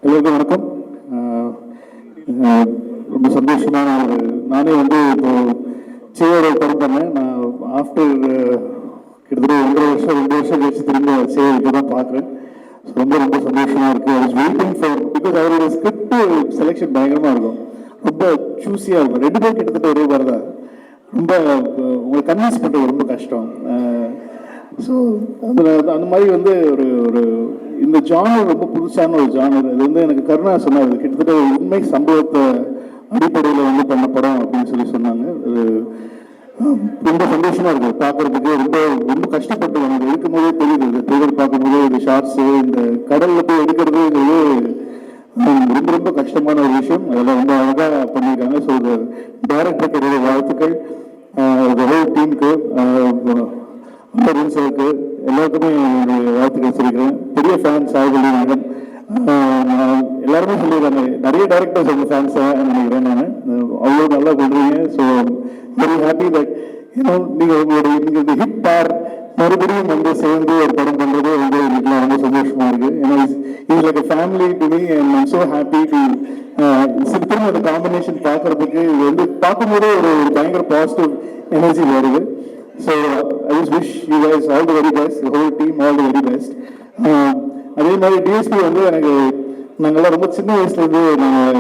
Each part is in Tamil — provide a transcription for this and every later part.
எல்லோருக்கும் வணக்கம். ரொம்ப சந்தோஷமான நானே வந்து இப்போ சேயோட படம் பண்ணேன். நான் ஆஃப்டர் கிட்டத்தட்ட 2 வருஷம் கழிச்சு திரும்ப சேவை இப்போ தான் பார்க்குறேன். ரொம்ப ரொம்ப சந்தோஷமாக இருக்குது. I was waiting for because அவரோட ஸ்கிரிப்ட் செலெக்ஷன் பயங்கரமாக இருக்கும், ரொம்ப சூஸியாக இருக்கும். 2 பேர் கிட்டத்தட்ட ஒரே மாதிரி தான். ரொம்ப உங்களை கன்வின்ஸ் பண்ணுறது ரொம்ப கஷ்டம். ஸோ அந்த மாதிரி வந்து ஒரு இந்த ஜானர் ரொம்ப புதுசான ஒரு ஜானர். இது வந்து எனக்கு கருணா சொன்னார், கிட்டத்தட்ட ஒரு உண்மை சம்பவத்தை அடிப்படையில் வந்து பண்ண படம் அப்படின்னு சொன்னாங்க. அது ரொம்ப சந்தோஷமா இருக்கு பார்க்கறதுக்கு. ரொம்ப ரொம்ப கஷ்டப்பட்டு எனக்கு எடுக்கும் போதே தெரியுது, இந்த ட்ரெய்லர் பார்க்கும்போது இந்த ஷார்ட்ஸு இந்த கடலில் போய் எடுக்கிறதுங்கிறது ரொம்ப ரொம்ப கஷ்டமான ஒரு விஷயம். அதெல்லாம் ரொம்ப அழகாக பண்ணியிருக்காங்க. ஸோ இந்த டைரக்டருக்கு என்னுடைய வாழ்த்துக்கள், ஹோல் டீமுக்கு, சாருக்கு எல்லாருக்குமே என்னுடைய வாழ்த்துக்கள் சொல்லிக்கிறேன். பெரிய ஃபேன்ஸ் ஆகுது மேடம், எல்லாருமே சொல்லியிருக்காங்க. நிறைய டைரக்டர்ஸ் அவங்க ஃபேன்ஸாக நினைக்கிறேன் நான். அவ்வளோ நல்லா பண்ணுறீங்க. ஸோ வெரி ஹாப்பி தட் நீங்கள் உங்களுடைய நீங்கள் இந்த ஹிட் பார் மறுபடியும் வந்து சேர்ந்து ஒரு படம் பண்ணுறது வந்து எனக்குலாம் ரொம்ப சந்தோஷமாக இருக்குது. ஏன்னா இது like family to me and I'm so happy to திரும்ப அந்த காம்பினேஷன் பார்க்குறதுக்கு. இது வந்து பார்க்கும்போதே ஒரு பயங்கர பாசிட்டிவ் எனர்ஜி வருது. So I just wish you guys all the very best, the whole team all the very best. அதே மாதிரி டிஎஸ்பி வந்து எனக்கு நாங்கள்லாம் ரொம்ப சின்ன வயசுலேருந்து நாங்கள்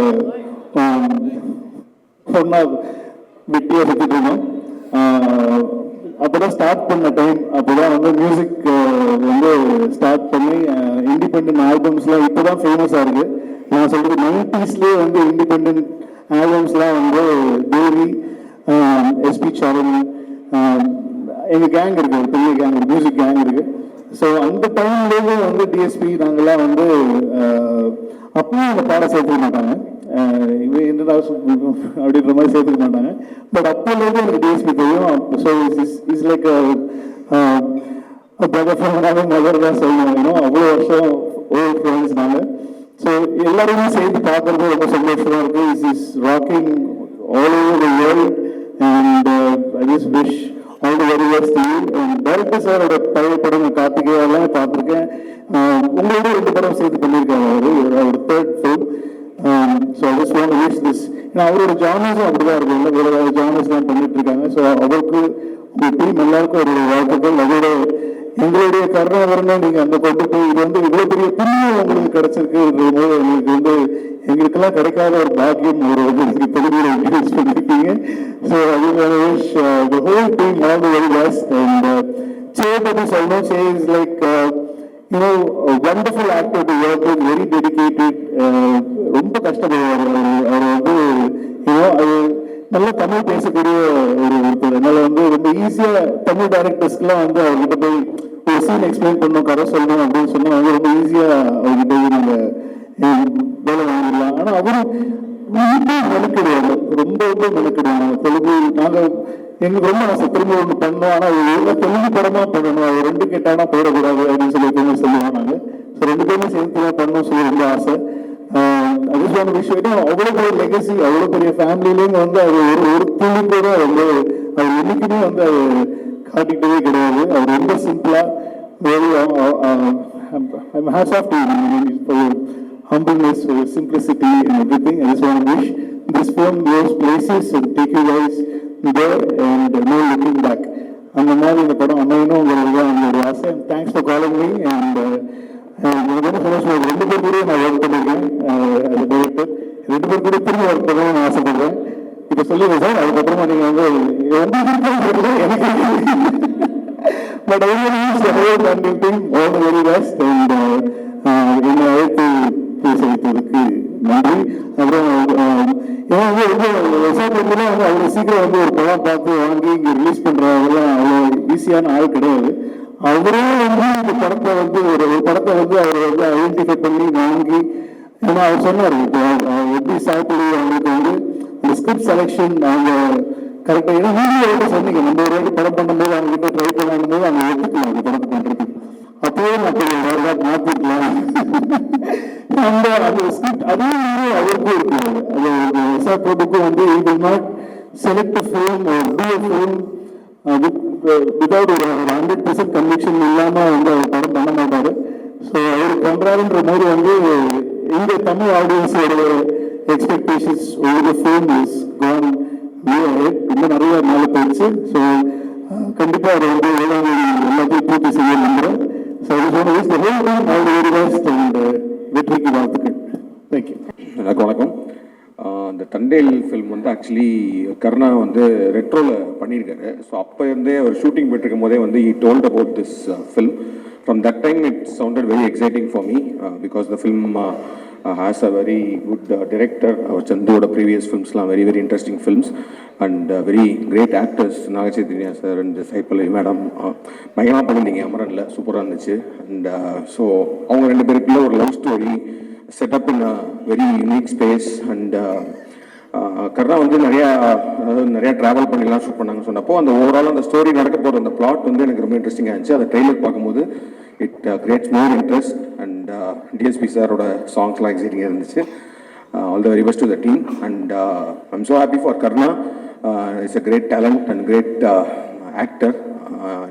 ஒன்றா வெட்டியாக சுற்றிட்டு இருந்தோம். அப்போ தான் ஸ்டார்ட் பண்ண டைம், அப்போ தான் வந்து மியூசிக் வந்து ஸ்டார்ட் பண்ணி இண்டிபெண்ட் ஆல்பம்ஸ்லாம் இப்போ தான் ஃபேமஸாக இருக்குது. நான் சொல்கிறது 90s வந்து இண்டிபெண்ட் ஆல்பம்ஸ்லாம் வந்து தேவி, எஸ்பி சரண், எங்கள் கேங் இருக்குது, ஒரு பெரிய கேங், ஒரு மியூசிக் கேங் இருக்குது. ஸோ அந்த டைம்லேயே வந்து டிஎஸ்பி நாங்கள்லாம் வந்து அப்பவும் அந்த பாட சேர்த்துக்க மாட்டாங்க, இவன் என்னடா அப்படின்ற மாதிரி சேர்த்துக்க மாட்டாங்க. பட் அப்போலேருந்து எனக்கு டிஎஸ்பி தெரியும். ஸோ இஸ் லைக் மதர் தான் சொல்லணும். அவ்வளோ வருஷம் ஓல்ட் ஃப்ரெண்ட்ஸ் நாங்கள். ஸோ எல்லாருமே சேர்ந்து பார்க்குறது ரொம்ப சந்தோஷமாக இருக்குது. Is rocking all over the world and I just wish all the very best to you. Director சாரோட பழைய படம் கார்த்திகேயா எல்லாமே பார்த்துருக்கேன். உங்களோட 2 படம் சேர்த்து பண்ணியிருக்காங்க அவர் third film. So I just want to wish this. ஏன்னா அவரோட ஜானர்ஸும் அப்படிதான் இருக்கும், இல்லை வேறு வேறு ஜானர்ஸ்லாம் பண்ணிட்டு இருக்காங்க. ஸோ அவருக்கு உங்கள் டீம் எல்லாருக்கும் ஒரு வாழ்த்துக்கள். அதோட எங்களுடைய கருணாகரனை நீங்கள் அந்த கொண்டு போய் இது வந்து இவ்வளோ பெரிய புண்ணியம் உங்களுக்கு கிடைச்சிருக்கு. போது உங்களுக்கு வந்து எங்களுக்கெல்லாம் கிடைக்காத ஒரு பாக்கியம் ஒரு தொகுதியில் இன்ட்ரடியூஸ் பண்ணியிருக்கீங்க. ஸோ அது wish the whole team all the very best. And say பற்றி சொல்லணும், say is like wonderful actor to work with, very dedicated. ரொம்ப கஷ்டப்படுவார் அவர் வந்து அது நல்லா தமிழ் பேசக்கூடிய ஒருத்தர். அதனால வந்து ரொம்ப ஈஸியாக தமிழ் டைரக்டர்ஸ்க்குலாம் வந்து அவர்கிட்ட போய் ஒரு சீன் எக்ஸ்பிளைன் பண்ணணும், கதை சொல்லணும் அப்படின்னு சொன்னால் வந்து ரொம்ப ஈஸியாக அவர்கிட்ட போய் நாங்கள் வேலை வாங்கிடலாம். ஆனால் அவரும் மெனக்கிடுவாங்க, ரொம்ப ரொம்ப மெனக்கிடுவாங்க. தெலுங்கு நாங்கள் எங்களுக்கு ரொம்ப ஆசை திரும்ப ஒன்று பண்ணோம், ஆனால் எல்லாம் தெலுங்கு படமாக பண்ணணும், அது 2 கேட்டானா போயிடக்கூடாது அப்படின்னு சொல்லுவாங்க நாங்கள். ஸோ 2 பேருமே சேர்த்து தான் பண்ணணும் சொல்லி ரொம்ப ஆசை. அதுக்கான விஷயம் அவ்வளோ பெரிய லெகசி, அவ்வளோ பெரிய ஃபேமிலியிலேயும் வந்து அது ஒரு துளி கூட வந்து அவர் என்னைக்குமே வந்து அது காட்டிக்கிட்டே கிடையாது. அவர் ரொம்ப சிம்பிளாக very hats off to for humbleness, simplicity and everything. I just want to wish this film goes places and take you guys there and no looking back. அந்த மாதிரி இந்த படம் அமையணும் உங்களுடைய என்னுடைய ஆசை. Thanks for calling me. And எனக்கு வந்து சந்தோஷம், 2 பேர் கூட நான் ஒர்க் பண்ணியிருக்கேன். அது டைரக்டர் 2 பேர் கூட திரும்ப ஒர்க் பண்ண நான் ஆசைப்படுறேன். இப்போ சொல்லுங்கள் சார், அதுக்கப்புறமா நீங்கள் வந்து எனக்கு but all the very best. And என்னை அழைத்து பேச வைத்ததுக்கு நன்றி. அப்புறம் ஏன்னா வந்து விவசாயத்துலாம் வந்து அவ்வளோ சீக்கிரம் வந்து ஒரு படம் பார்த்து வாங்கி இங்கே ரிலீஸ் பண்ணுறதெல்லாம் அவ்வளோ ஈஸியான ஆள் கிடையாது. அவரே வந்து இந்த படத்தை வந்து ஒரு படத்தை வந்து அவர் வந்து ஐடென்டிஃபை பண்ணி வாங்கி, ஏன்னா அவர் சொன்னார் இப்போ எப்படி சாப்பிடு அவங்களுக்கு வந்து இந்த ஸ்கிரிப்ட் செலெக்ஷன் அவங்க கரெக்டாக. ஏன்னா நீங்களும் சொன்னீங்க நம்ம ஒரு வாட்டி படம் பண்ணும்போது அவங்க கிட்ட ட்ரை பண்ணும் போது அவங்க எடுத்துக்கலாம் அந்த படத்தை பண்ணுறதுக்கு. அப்போவே நான் மாற்றிக்கலாம் அந்த அந்த ஸ்கிரிப்ட் அதே மாதிரி அவருக்கும் இருக்காது. அது விசாரத்துக்கும் வந்து you will not select a film or do a film without ஒரு 100% கன்விக்ஷன் இல்லாமல் வந்து அவர் படம் பண்ண மாட்டார். ஸோ அவர் பண்ணுறாருன்ற மாதிரி வந்து இந்த தமிழ் ஆடியன்ஸோட எக்ஸ்பெக்டேஷன்ஸ் ஒவ்வொரு ஃபிலிம் இஸ் கான் ரொம்ப நிறைய மேலே போயிடுச்சு. ஸோ கண்டிப்பாக அதை வந்து எல்லாத்தையும் பூர்த்தி செய்ய நம்புகிறேன். ஸோ அண்ட் வெற்றிக்கு வாழ்த்துக்கள். தேங்க்யூ. எனக்கு வணக்கம். இந்த தண்டேல் ஃபில்ம் வந்து ஆக்சுவலி கருணா வந்து ரெட்ரோவில் பண்ணியிருக்காரு. ஸோ அப்போ இருந்தே அவர் ஷூட்டிங் போயிட்டுருக்கும் போதே வந்து he told about this film. From that time it sounded very exciting for me because the film has a very good director. அவர் சந்துவோட ப்ரீவியஸ் ஃபில்ம்ஸ்லாம் very very interesting films and very great actors. Naga Chaitanya sir and Sai Pallavi madam பயங்கரமாக பண்ணியிருந்தீங்க அமரனில், சூப்பராக இருந்துச்சு. அண்ட் ஸோ அவங்க ரெண்டு பேருக்குள்ள ஒரு love story set up in a very unique space and கர்ணா வந்து நிறைய ட்ராவல் பண்ணிலாம் ஷூட் பண்ணாங்க சொன்னப்போ அந்த ஓவரால் அந்த ஸ்டோரி நடக்க போகிற அந்த பிளாட் வந்து எனக்கு ரொம்ப இன்ட்ரெஸ்டிங்காக இருந்துச்சு. அந்த ட்ரெய்லர் பார்க்கும்போது it creates more interest and DSP சாரோட சாங்ஸ்லாம் எக்ஸைட்டிங்காக இருந்துச்சு. All the very best to the team and I'm so happy for Karna. It's a great talent and great actor.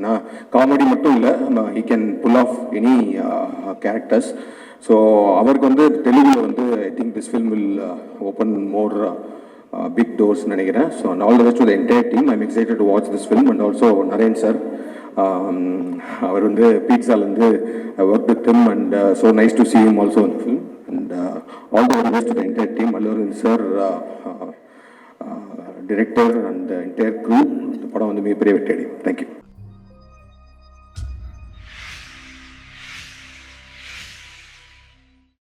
நான் காமெடி மட்டும் இல்லை, he can pull off any characters. So அவருக்கு வந்து தெலுங்குல வந்து I think this film will open more big doors நினைக்கிறேன். So and all the best to the entire team. I'm excited to watch this film and also Naren sir. அவர் வந்து பீட்சாலேருந்து work with him and so nice to see him also in film and all the very best to the entire team. அல்லூரின் sir, director and entire crew. இந்த படம் வந்து மிகப்பெரிய வெற்றி அடையும். தேங்க்யூ.